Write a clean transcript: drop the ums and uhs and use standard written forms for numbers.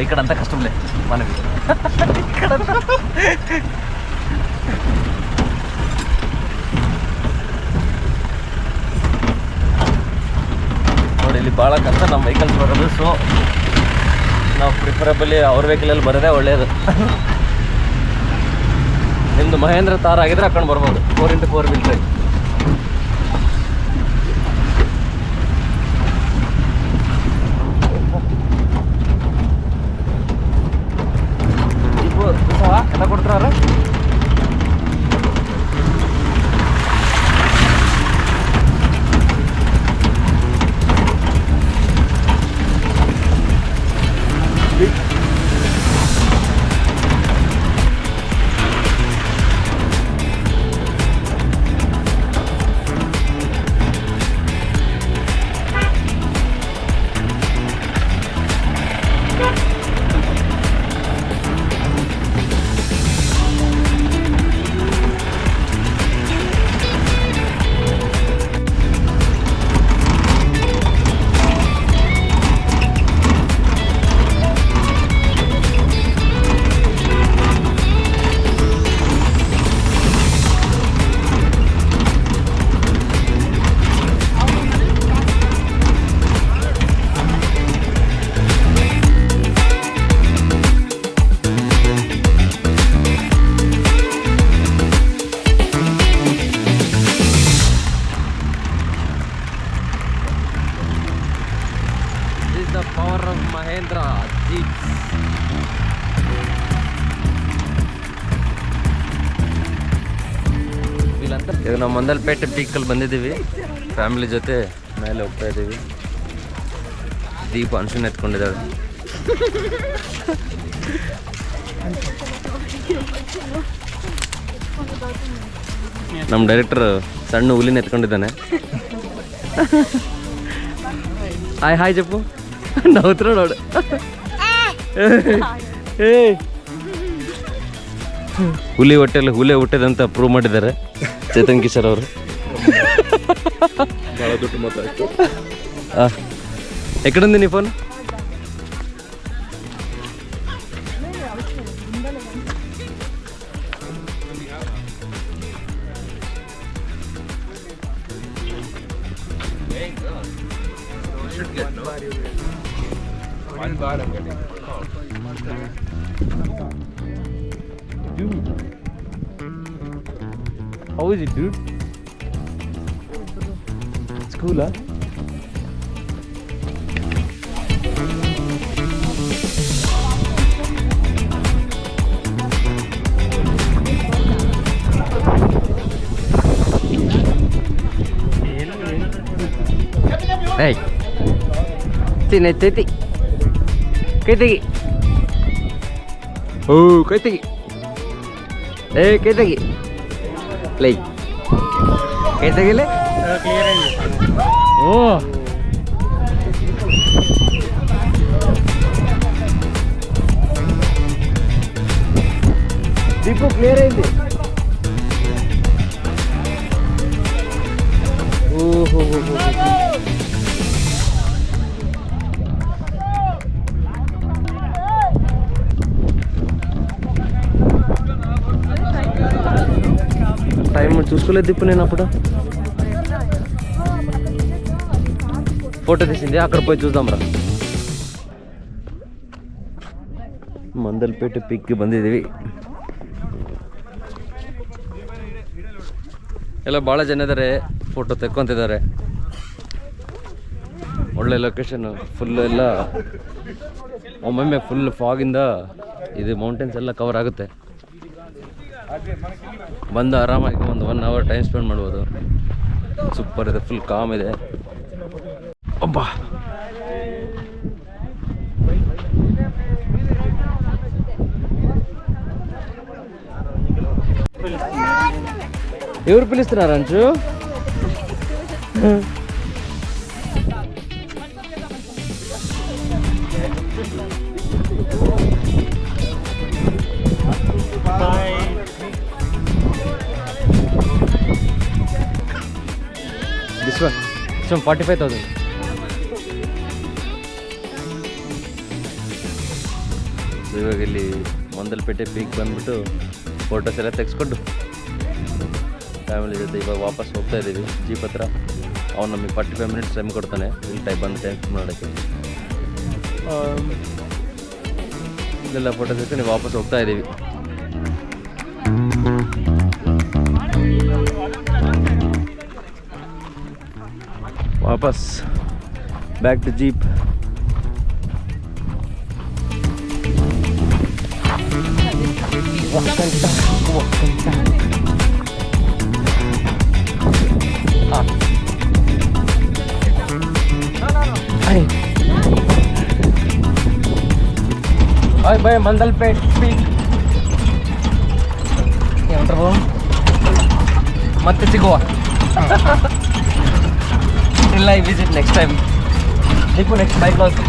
ఇక్కడంతా కష్టంలే మనకి. ఇక్కడంతా ನೋಡಿ ಇಲ್ಲಿ ಭಾಳ ಕಷ್ಟ ನಮ್ಮ ವೆಹಿಕಲ್ಸ್ ಬರೋದು. ಸೊ ನಾವು ಪ್ರಿಫರಬಲಿ ಅವ್ರ ವೆಹಿಕಲಲ್ಲಿ ಬರೋದೇ ಒಳ್ಳೆಯದು. ನಿಮ್ಮದು ಮಹೇಂದ್ರ ತಾರ್ ಆಗಿದ್ರೆ ಹಾಕೊಂಡು ಬರ್ಬೋದು 4x4 ವೀಲ್ ಡ್ರೈವ್. ಎಲ್ಲ ಕೊಡ್ತಾರ ಈಗ ನಾವು ಮಂದಲ್ಪೇಟೆ ಪೀಕಲ್ಲಿ ಬಂದಿದ್ದೀವಿ. ಫ್ಯಾಮಿಲಿ ಜೊತೆ ಮೇಲೆ ಹೋಗ್ತಾ ಇದ್ದೀವಿ. ದೀಪ ಅನ್ಶನ್ ಎತ್ಕೊಂಡಿದ್ದಾಳೆ. ನಮ್ಮ ಡೈರೆಕ್ಟರ್ ಸಣ್ಣ ಹುಲಿನ ಎತ್ಕೊಂಡಿದ್ದಾನೆ. ಹಾಯ್ ಹಾಯ್ ಜಪ್ಪು ನವ್ತ್ರ ನೋಡು. ಹುಲಿ ಹೊಟ್ಟೆಲ್ಲ ಹುಲಿ ಹುಟ್ಟಿದಂತ ಪ್ರೂವ್ ಮಾಡಿದ್ದಾರೆ ಚೇತನ್ ಕಿಶೋರ್ ಅವರು. ಎಕ್ಕಡುಂದಿ ನೀ phone? Dude, how is it, dude? It's cool, huh? Hey, sini titik, titik. Oh, titik. ಕೈತೆಗಿ ಲೈ ಕೈತೆಗಿಲ್ಲ ಓ ದೀಪು ಕ್ಲಿಯರ್ ಐತಿ. ಓಹೋ టైం చూసుకోలేదు దిప్పు. నేను అప్పుడు ఫోటో తీసింది, అక్కడ పోయి చూద్దాం రా. ಮಂದಲ್ಪೇಟೆ ಪೀಕ್ಗೆ ಬಂದಿದ್ದೀವಿ. ಎಲ್ಲ ಭಾಳ ಜನ ಇದ್ದಾರೆ, ಫೋಟೋ ತೆಕ್ಕೊಂತಿದ್ದಾರೆ. ಒಳ್ಳೆ ಲೊಕೇಶನ್. ಫುಲ್ ಎಲ್ಲ ಒಮ್ಮೊಮ್ಮೆ ಫುಲ್ ಫಾಗಿಂದ ಇದು ಮೌಂಟೇನ್ಸ್ ಎಲ್ಲ ಕವರ್ ಆಗುತ್ತೆ. ಬಂದು ಆರಾಮಾಗಿ ಒಂದು 1 hour ಟೈಮ್ ಸ್ಪೆಂಡ್ ಮಾಡ್ಬೋದು. ಸೂಪರ್ ಇದೆ, ಫುಲ್ ಕಾಮ್ ಇದೆ. ಒಬ್ಬ ఎవరు పిలుస్తున్నారు అంచు? This one 45,000. ಇವಾಗ ಇಲ್ಲಿ ಮಂದಲ್ಪೇಟೆ ಪೀಕ್ ಬಂದ್ಬಿಟ್ಟು ಫೋಟೋಸ್ ಎಲ್ಲ ತೆಗೆಸ್ಕೊಂಡು ಫ್ಯಾಮಿಲಿ ಜೊತೆ ಇವಾಗ ವಾಪಸ್ ಹೋಗ್ತಾ ಇದ್ದೀವಿ ಜೀಪ್ ಹತ್ರ. ಅವ್ನು ನಮಗೆ 45 ಮಿನಿಟ್ಸ್ ಟೈಮ್ ಕೊಡ್ತಾನೆ ಇಲ್ಲಿ ಬಂದು ಟೈಮ್ ಮಾಡೋಕ್ಕೆ. ಇಲ್ಲೆಲ್ಲ ಫೋಟೋ ತೆಗೆಸ್ಕೊಂಡು ವಾಪಸ್ ಹೋಗ್ತಾ ಇದ್ದೀವಿ. ವಾಪಸ್ back to jeep. Bye bye Mandalpatti Peak. ಏನ್ರು ಮತ್ತೆ ಸಿಗುವ ಇಲ್ಲ, ಈ visit next time. Next bike log